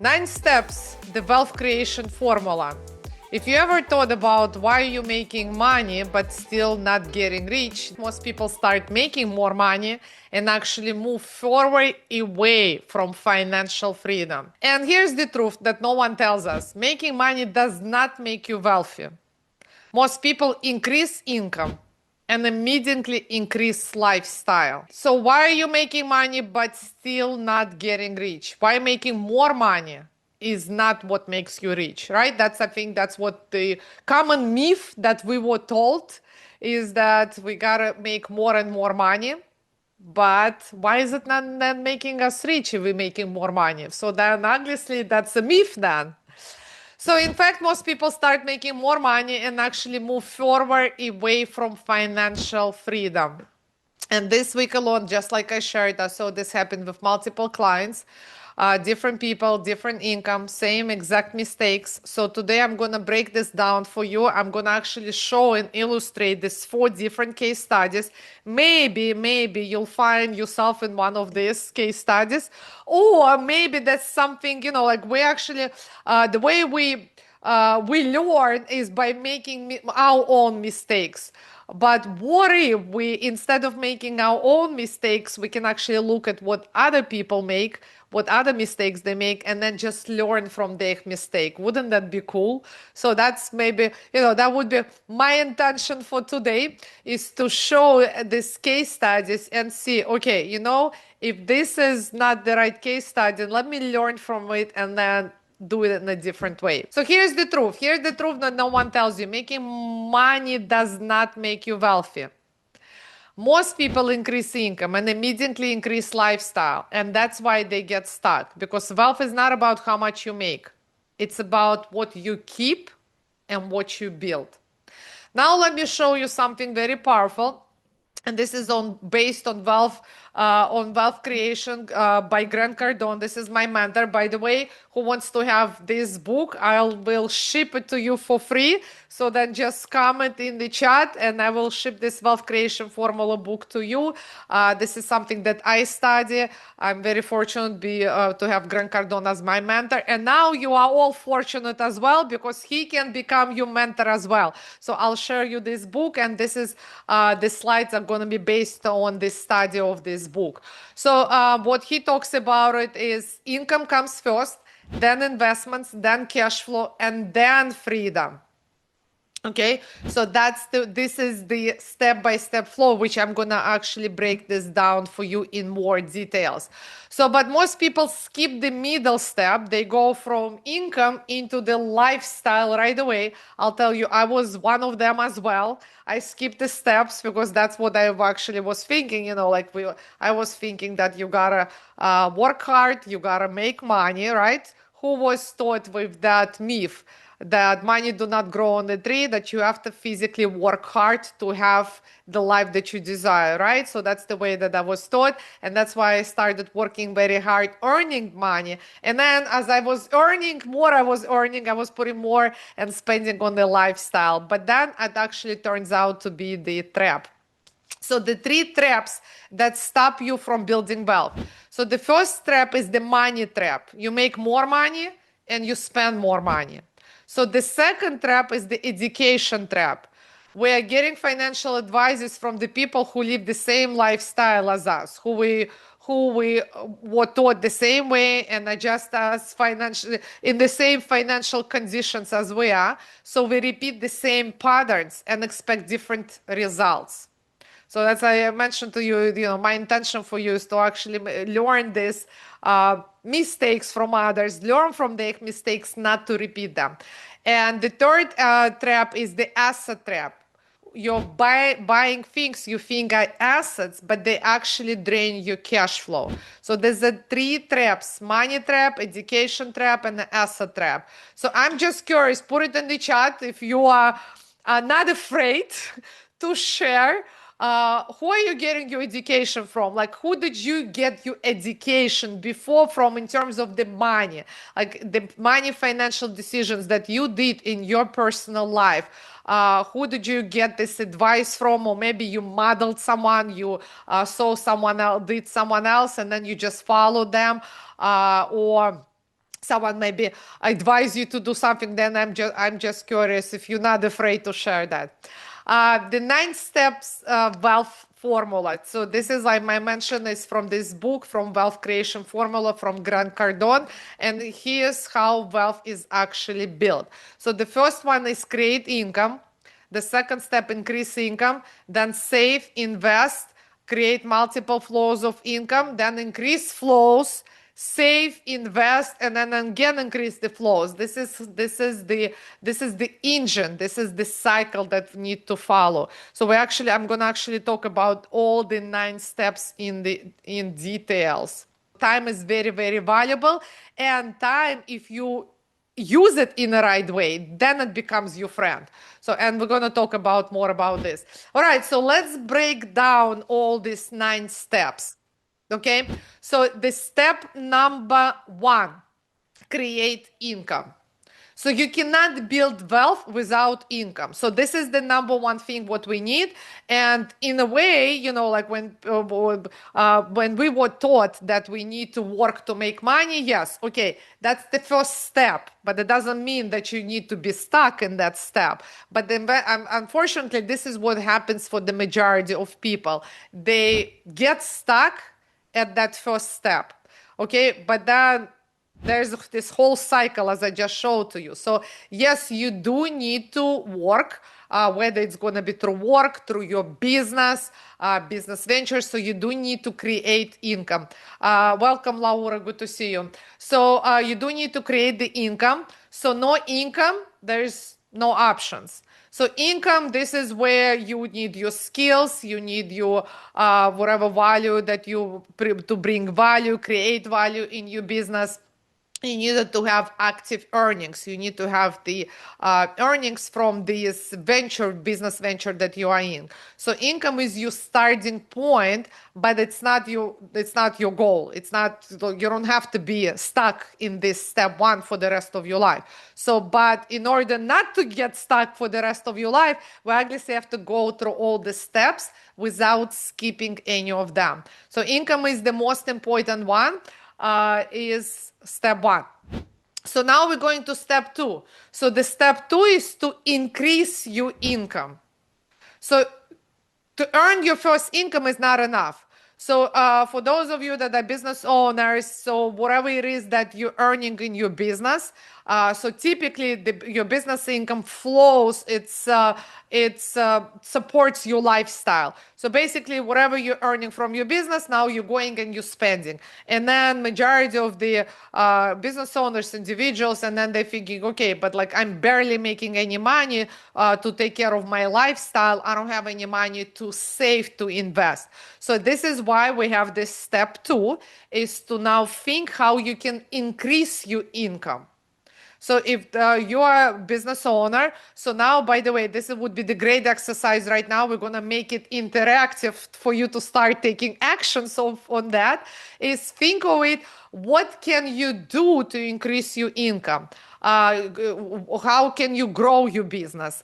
9 steps, the wealth creation formula. If you ever thought about why you're making money but still not getting rich, most people start making more money and actually move forward away from financial freedom. And here's the truth that no one tells us. Making money does not make you wealthy. Most people increase income and immediately increase lifestyle. So why are you making money but still not getting rich? Why making more money is not what makes you rich, right? I think that's what the common myth that we were told is that we gotta make more and more money. But why is it not making us rich if we're making more money? So then obviously that's a myth then. So in fact, most people start making more money and actually move forward away from financial freedom. And this week alone, just like I shared, I saw this happen with multiple clients, different people, different income, same exact mistakes. So today I'm going to break this down for you. I'm going to actually show and illustrate these 4 different case studies. Maybe you'll find yourself in one of these case studies, or maybe that's something, like we actually, the way we learn is by making our own mistakes. But what if we, instead of making our own mistakes, we can actually look at what other people make, what other mistakes they make, and then just learn from their mistake? Wouldn't that be cool? So that's maybe, that would be my intention for today, is to show these case studies and see, okay, if this is not the right case study, let me learn from it and then do it in a different way. So here's the truth. Here's the truth that no one tells you. Making money does not make you wealthy. Most people increase income and immediately increase lifestyle, and that's why they get stuck, because wealth is not about how much you make. It's about what you keep and what you build. Now let me show you something very powerful. And this is based on wealth creation by Grant Cardone. This is my mentor, by the way. Who wants to have this book? I will ship it to you for free. So then just comment in the chat and I will ship this wealth creation formula book to you. This is something that I study. I'm very fortunate to have Grant Cardone as my mentor. And now you are all fortunate as well, because he can become your mentor as well. So I'll share you this book, and this is the slides are going to be based on this study of this book. So what he talks about it is income comes first, then investments, then cash flow, and then freedom. Okay, so this is the step-by-step flow, which I'm gonna actually break this down for you in more details. So, but most people skip the middle step. They go from income into the lifestyle right away. I'll tell you, I was one of them as well. I skipped the steps because that's what I actually was thinking. I was thinking that you gotta work hard, you gotta make money, right? Who was taught with that myth? That money do not grow on the tree, that you have to physically work hard to have the life that you desire, right? So that's the way that I was taught. And that's why I started working very hard, earning money. And then as I was earning more, I was putting more and spending on the lifestyle. But then it actually turns out to be the trap. So the 3 traps that stop you from building wealth. So the first trap is the money trap. You make more money and you spend more money. So the second trap is the education trap. We are getting financial advices from the people who live the same lifestyle as us, who we were taught the same way and are just as financially in the same financial conditions as we are. So we repeat the same patterns and expect different results. So as I mentioned to you, my intention for you is to actually learn these mistakes from others, learn from their mistakes, not to repeat them. And the third trap is the asset trap. You're buying things you think are assets, but they actually drain your cash flow. So there's the 3 traps: money trap, education trap, and the asset trap. So I'm just curious, put it in the chat if you are not afraid to share. Who are you getting your education from? Like, who did you get your education before from in terms of the money? Like the money financial decisions that you did in your personal life. Who did you get this advice from? Or maybe you modeled someone, you saw someone else, did someone else, and then you just followed them. Or someone maybe advise you to do something, then I'm just curious if you're not afraid to share that. The 9 steps wealth formula. So this is, like I mentioned, is from this book, from Wealth Creation Formula from Grant Cardone, and here's how wealth is actually built. So the first one is create income. The second step, increase income. Then save, invest, create multiple flows of income. Then increase flows, save, invest, and then again increase the flows. This is the engine. This is the cycle that we need to follow. So I'm gonna actually talk about all the 9 steps in details. Time is very, very valuable, and time, if you use it in the right way, then it becomes your friend. So, and we're going to talk about more about this. All right, so let's break down all these 9 steps. Okay, so the step number 1, create income. So you cannot build wealth without income. So this is the number one thing what we need. And in a way, like when we were taught that we need to work to make money, yes, okay, that's the first step. But it doesn't mean that you need to be stuck in that step. But then, unfortunately, this is what happens for the majority of people. They get stuck at that first step. Okay, but then there's this whole cycle, as I just showed to you. So yes, you do need to work, whether it's going to be through work, through your business ventures. So you do need to create income. Welcome, Laura. Good to see you. So you do need to create the income. So no income, there's no options. So income, this is where you need your skills, you need your whatever value that to bring value, create value in your business. You need to have active earnings. You need to have the earnings from this business venture that you are in. So income is your starting point, but it's not your goal. It's not, you don't have to be stuck in this step 1 for the rest of your life. So, but in order not to get stuck for the rest of your life, we actually have to go through all the steps without skipping any of them. So income is the most important one. Is step 1. So now we're going to step 2. So the step 2 is to increase your income. So to earn your first income is not enough. So for those of you that are business owners, so whatever it is that you're earning in your business, so typically your business income flows, it supports your lifestyle. So basically whatever you're earning from your business, now you're going and you're spending. And then majority of the business owners, individuals, and then they're thinking, okay, but like I'm barely making any money to take care of my lifestyle. I don't have any money to save, to invest. So this is why we have this step 2, is to now think how you can increase your income. So if you are a business owner, so now, by the way, this would be the great exercise right now. We're going to make it interactive for you to start taking actions on that, is think of it, what can you do to increase your income? How can you grow your business?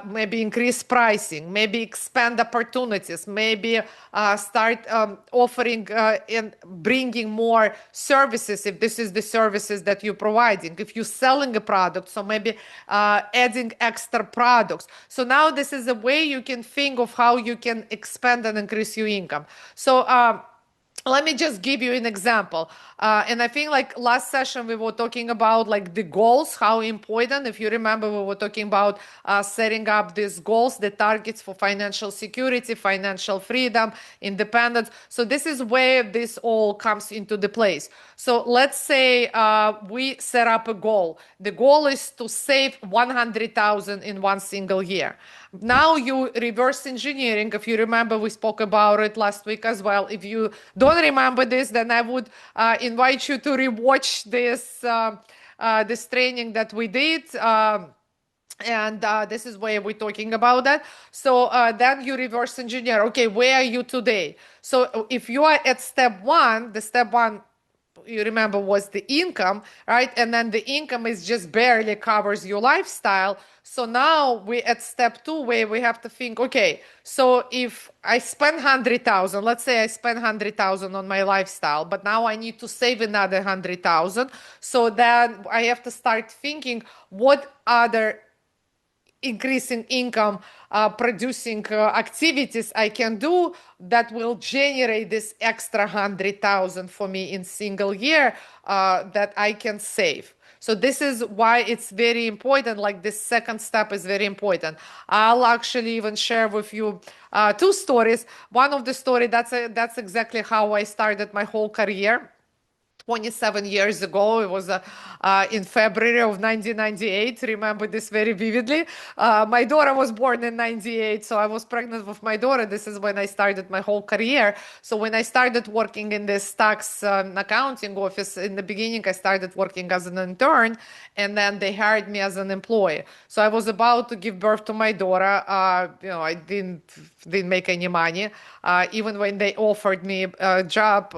Maybe increase pricing, maybe expand opportunities, maybe start offering and bringing more services if this is the services that you're providing. If you're selling a product, so maybe adding extra products. So now this is a way you can think of how you can expand and increase your income. So let me just give you an example. And I think like last session, we were talking about like the goals, how important, if you remember, we were talking about setting up these goals, the targets for financial security, financial freedom, independence. So this is where this all comes into the place. So let's say we set up a goal. The goal is to save 100,000 in one single year. Now you reverse engineering. If you remember, we spoke about it last week as well. If you don't remember this, then I would invite you to rewatch this training that we did. And this is where we're talking about that. So then you reverse engineer. Okay, where are you today? So if you are at step 1, the step 1 you remember, was the income, right? And then the income is just barely covers your lifestyle. So now we at step two, where we have to think, okay, so if I spend 100,000, let's say I spend 100,000 on my lifestyle, but now I need to save another 100,000. So then I have to start thinking what other increasing income producing activities I can do that will generate this extra 100,000 for me in single year that I can save. So this is why it's very important. Like this second step is very important. I'll actually even share with you two stories. One of the story, that's exactly how I started my whole career. 27 years ago. It was in February of 1998. Remember this very vividly. My daughter was born in 98, so I was pregnant with my daughter. This is when I started my whole career. So when I started working in this tax accounting office, in the beginning, I started working as an intern, and then they hired me as an employee. So I was about to give birth to my daughter. I didn't make any money. Even when they offered me a job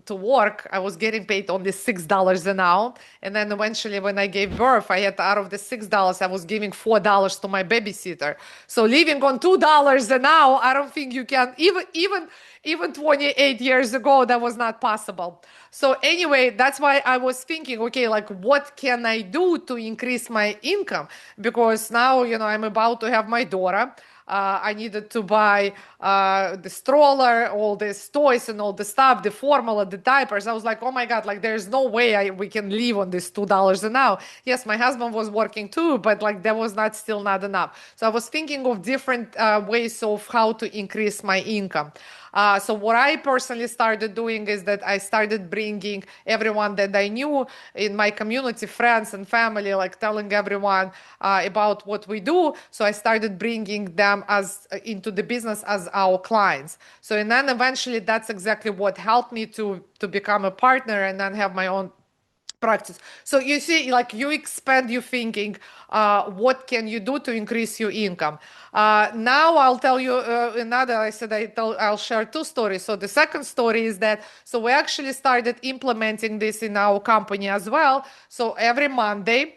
to work, I was getting paid only $6 an hour. And then eventually, when I gave birth, I had out of the $6, I was giving $4 to my babysitter. So living on $2 an hour, I don't think you can. Even 28 years ago, that was not possible. So anyway, that's why I was thinking, okay, like what can I do to increase my income? Because now, I'm about to have my daughter. I needed to buy the stroller, all these toys and all the stuff, the formula, the diapers. I was like, oh my God, like there's no way we can live on this $2 an hour. Yes, my husband was working too, but like that was still not enough. So I was thinking of different ways of how to increase my income. So what I personally started doing is that I started bringing everyone that I knew in my community, friends and family, like telling everyone about what we do. So I started bringing them into the business as our clients. So and then eventually that's exactly what helped me to become a partner and then have my own practice. So you see, like you expand your thinking, what can you do to increase your income? Now I'll tell you another. I'll share two stories. So the second story is that so we actually started implementing this in our company as well. So every Monday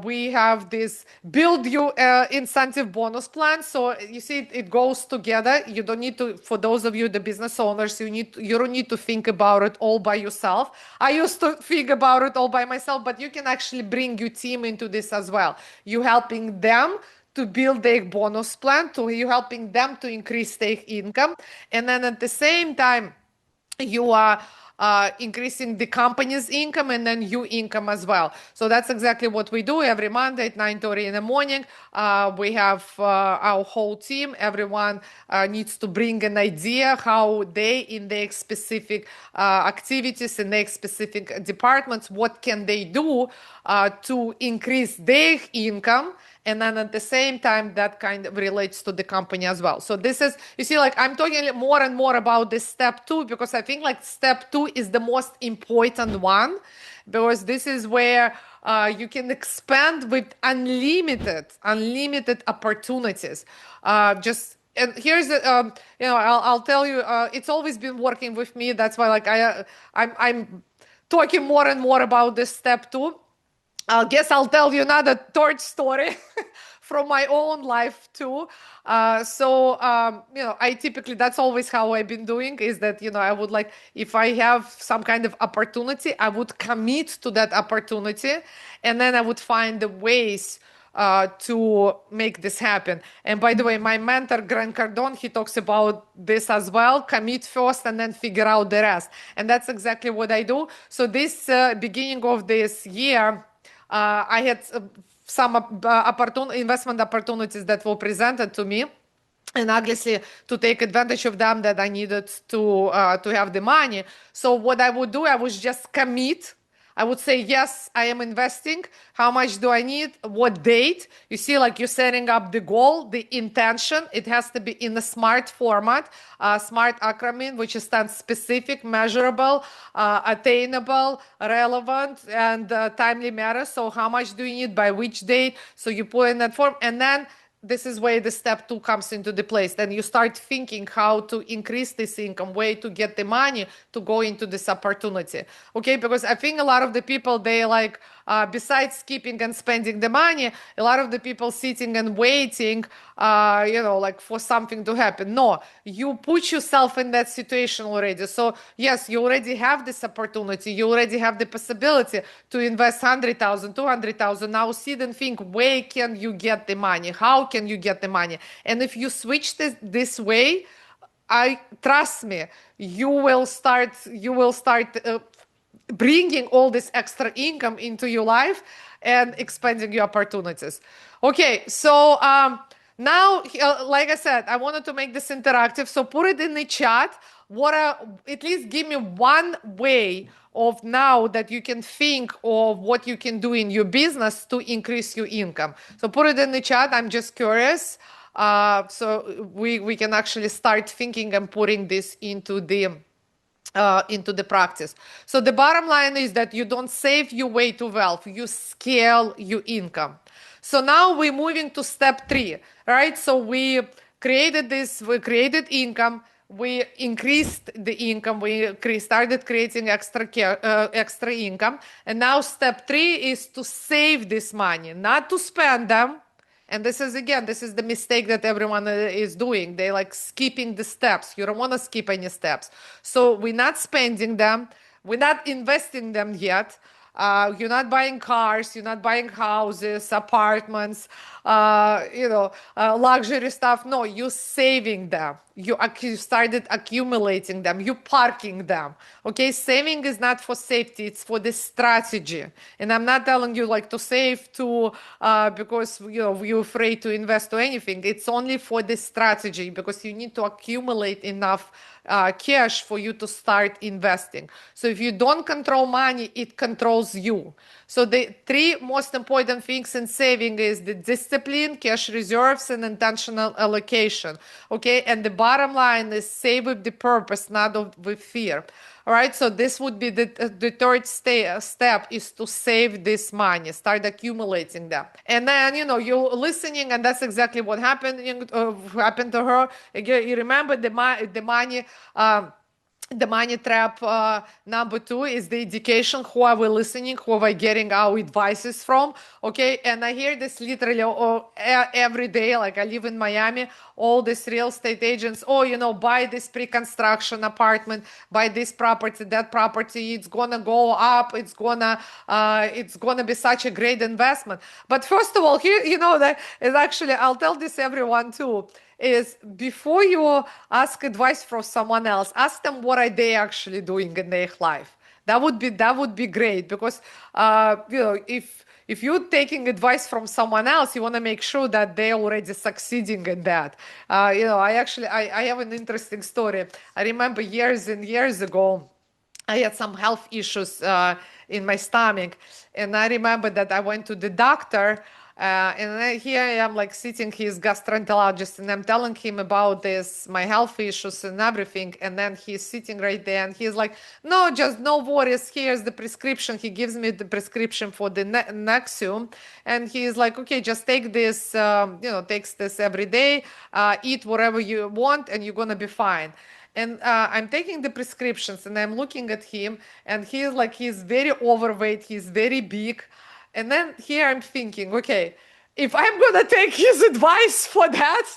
we have this build you incentive bonus plan. So you see, it goes together. You don't need to, for those of you, the business owners, you don't need to think about it all by yourself. I used to think about it all by myself, but you can actually bring your team into this as well. You helping them to build their bonus plan, to you helping them to increase their income. And then at the same time, you are increasing the company's income and then your income as well. So that's exactly what we do every Monday at 9:30 in the morning. We have our whole team. Everyone needs to bring an idea how they, in their specific activities, in their specific departments, what can they do to increase their income. And then at the same time, that kind of relates to the company as well. So this is, you see, like I'm talking more and more about this step two, because I think like step two is the most important one, because this is where you can expand with unlimited opportunities. And here's the, I'll tell you, it's always been working with me. That's why like I'm talking more and more about this step two. I guess I'll tell you another third story from my own life too. I typically, that's always how I've been doing, is that, I would like, if I have some kind of opportunity, I would commit to that opportunity, and then I would find the ways to make this happen. And by the way, my mentor, Grant Cardone, he talks about this as well: commit first and then figure out the rest. And that's exactly what I do. So this beginning of this year, I had some investment opportunities that were presented to me, and obviously to take advantage of them, that I needed to have the money. So what I would do, I would just commit. I would say, yes, I am investing. How much do I need? What date? You see, like you're setting up the goal, the intention. It has to be in a SMART format, SMART acronym, which stands specific, measurable, attainable, relevant, and timely matters. So how much do you need by which date? So you put in that form, and then this is where the step 2 comes into the place. Then you start thinking how to increase this income, way to get the money to go into this opportunity. Okay, because I think a lot of the people, they like, besides keeping and spending the money, a lot of the people sitting and waiting, like for something to happen. No, you put yourself in that situation already. So yes, you already have this opportunity. You already have the possibility to invest 100,000, 200,000. Now sit and think, where can you get the money? How can you get the money? And if you switch this way, I trust me, you will start bringing all this extra income into your life and expanding your opportunities. Okay, so now, like I said, I wanted to make this interactive, so put it in the chat. At least give me one way of now that you can think of what you can do in your business to increase your income. So put it in the chat. I'm just curious. So we can actually start thinking and putting this into the practice. So the bottom line is that you don't save your way to wealth, you scale your income. So now we're moving to step 3, right? So we created income, we increased the income, started creating extra income, and now step 3 is to save this money, not to spend them. And this is the mistake that everyone is doing. They like skipping the steps. You don't want to skip any steps. So we're not spending them. We're not investing them yet. You're not buying cars. You're not buying houses, apartments, luxury stuff. No, you're saving them. You started accumulating them. You're parking them. Okay, saving is not for safety. It's for the strategy. And I'm not telling you like to save because you're afraid to invest or anything. It's only for the strategy, because you need to accumulate enough cash for you to start investing. So if you don't control money, it controls you. So the 3 most important things in saving is the discipline, cash reserves, and intentional allocation. Okay, and the bottom line is save with the purpose, not with fear. All right, so this would be the third step is to save this money, start accumulating them. And then, you're listening, and that's exactly what happened to her. Again, you remember the money. The money trap number 2 is the education. Who are we listening? Who are we getting our advices from? Okay, and I hear this literally every day. Like, I live in Miami. All these real estate agents, buy this pre-construction apartment, buy this property, that property. It's gonna go up. It's gonna be such a great investment. But first of all, here, that is actually, I'll tell this everyone too, is before you ask advice from someone else, ask them what are they actually doing in their life. That would be great, because if you're taking advice from someone else, you want to make sure that they're already succeeding in that. I have an interesting story. I remember years and years ago, I had some health issues in my stomach, and I remember that I went to the doctor. And here I am, like, sitting, he's gastroenterologist, and I'm telling him about my health issues and everything. And then he's sitting right there, and he's like, no, just no worries. Here's the prescription. He gives me the prescription for the Nexium. And he's like, okay, just take this, takes this every day, eat whatever you want, and you're going to be fine. And I'm taking the prescriptions, and I'm looking at him, and he's very overweight. He's very big. And then here I'm thinking, okay, if I'm going to take his advice for that,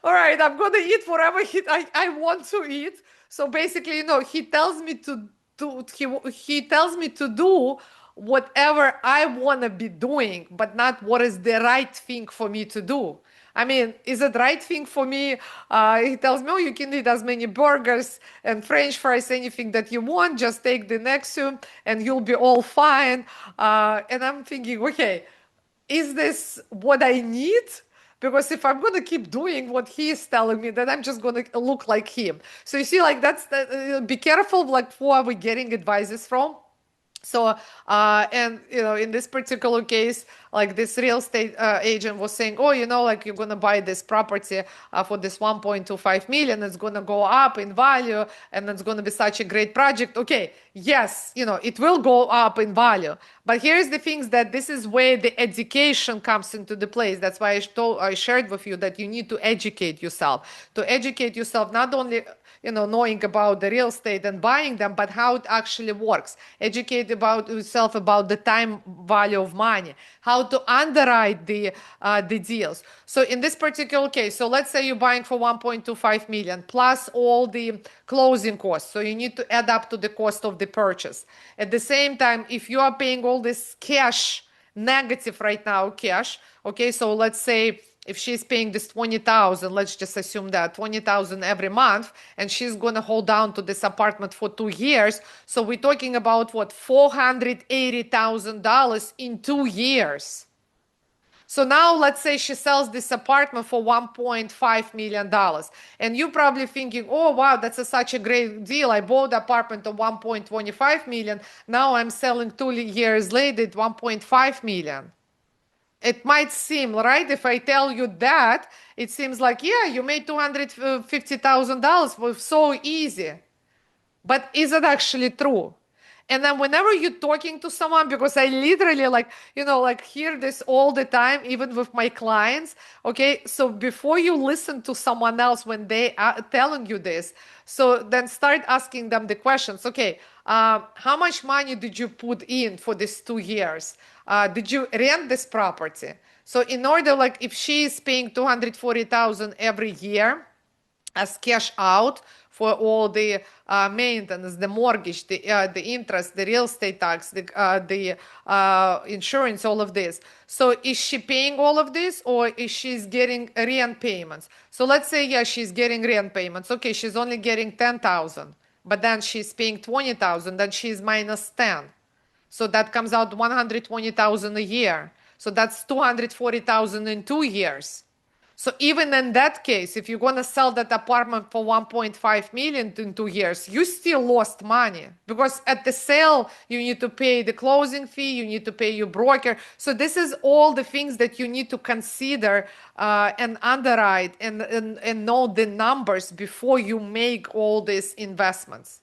all right, I'm going to eat whatever I want to eat. So basically, he tells me to do whatever I want to be doing, but not what is the right thing for me to do. I mean, is it the right thing for me? He tells me, you can eat as many burgers and French fries, anything that you want. Just take the Nexium and you'll be all fine. And I'm thinking, okay, is this what I need? Because if I'm going to keep doing what he is telling me, then I'm just going to look like him. So you see, like, be careful, like, who are we getting advices from? So, and in this particular case, like this real estate agent was saying, oh, like you're gonna buy this property for this 1.25 million. It's gonna go up in value, and it's gonna be such a great project. Okay, yes, it will go up in value. But here's the things that this is where the education comes into the place. That's why I shared with you that you need to educate yourself. To educate yourself, not only knowing about the real estate and buying them, but how it actually works. Educate about yourself about the time value of money, how to underwrite the deals. So in this particular case, so let's say you're buying for 1.25 million plus all the closing costs. So you need to add up to the cost of the purchase. At the same time, if you are paying all this cash, negative right now cash, okay, so let's say if she's paying this 20,000, let's just assume that 20,000 every month, and she's gonna hold down to this apartment for 2 years. So we're talking about what, $480,000 in 2 years. So now let's say she sells this apartment for $1.5 million. And you're probably thinking, oh, wow, that's such a great deal. I bought the apartment at 1.25 million. Now I'm selling 2 years later at 1.5 million. It might seem, right? If I tell you that, it seems like, yeah, you made $250,000 was so easy. But is it actually true? And then whenever you're talking to someone, because I literally like hear this all the time, even with my clients. Okay. So before you listen to someone else when they are telling you this, so then start asking them the questions. Okay. How much money did you put in for these 2 years? Did you rent this property? So in order, like if she is paying 240,000 every year, as cash out for all the maintenance, the mortgage, the interest, the real estate tax, the insurance, all of this. So is she paying all of this, or is she getting rent payments? So let's say, yeah, she's getting rent payments. Okay, she's only getting 10,000, but then she's paying 20,000, then she's minus 10. So that comes out 120,000 a year. So that's 240,000 in 2 years. So even in that case, if you're gonna sell that apartment for 1.5 million in 2 years, you still lost money, because at the sale you need to pay the closing fee, you need to pay your broker. So this is all the things that you need to consider and underwrite and know the numbers before you make all these investments.